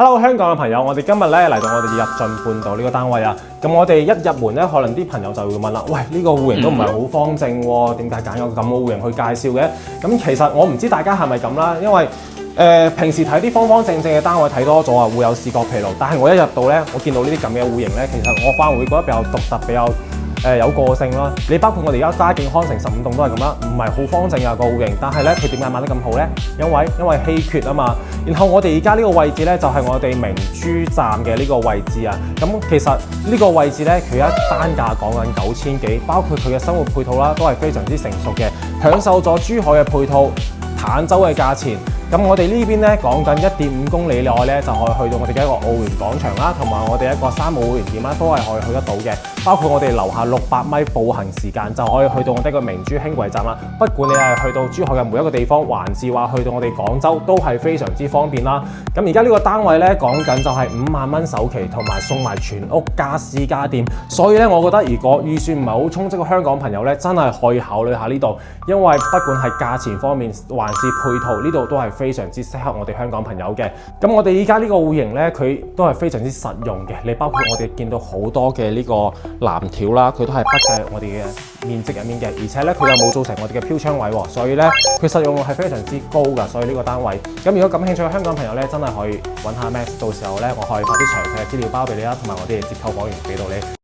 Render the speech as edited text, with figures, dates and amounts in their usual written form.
Hello， 香港嘅朋友，我哋今日咧嚟到我哋日進半島呢個單位啊。咁我哋一入門咧，可能啲朋友就會問啦，喂，呢個戶型都唔係好方正喎，點解揀咗個咁嘅戶型去介紹嘅？咁其實我唔知大家係咪咁啦，因為平時睇啲方方正正嘅單位睇多咗啊，會有視覺疲勞。但係我一入到咧，我見到呢啲咁嘅戶型咧，其實我反而會覺得比較獨特，比較有個性啦。你包括我哋而家嘉景康城15棟都係咁啦，唔係好方正啊個戶型，但係咧佢點解賣得咁好咧？因為稀缺啊嘛。然後我哋而家呢個位置咧，就係我哋明珠站嘅呢個位置啊。咁其實呢個位置咧，佢一單價講緊9000幾，包括佢嘅生活配套啦，都係非常之成熟嘅，享受咗珠海嘅配套、坦洲嘅價錢。咁我哋呢邊咧講緊1.5公里內咧，就可以去到我哋嘅一個澳園廣場啦，同埋我哋一個山姆會員店啦，都係可以去得到嘅。包括我哋樓下600米步行時間就可以去到我哋一個明珠輕軌站啦。不管你係去到珠海嘅每一個地方，還是話去到我哋廣州，都係非常之方便啦。咁而家呢個單位咧講緊就係5萬蚊首期，同埋送埋全屋家私家電。所以咧，我覺得如果預算唔係好充足嘅香港朋友咧，真係可以考慮下呢度，因為不管係價錢方面，還是配套，呢度都係非常之適合我哋香港朋友嘅。咁我哋依家呢個戶型咧，佢都係非常之實用嘅。你包括我哋見到好多嘅呢個藍條啦，佢都係不計我哋嘅面積入面嘅，而且咧佢又冇造成我哋嘅飄窗位喎，所以咧佢實用率係非常之高㗎。所以呢個單位，咁如果感興趣嘅香港朋友咧，真係可以揾下 Max， 到時候咧我可以發啲詳細嘅資料包俾你啦，同埋我哋嘅折扣網源俾到你。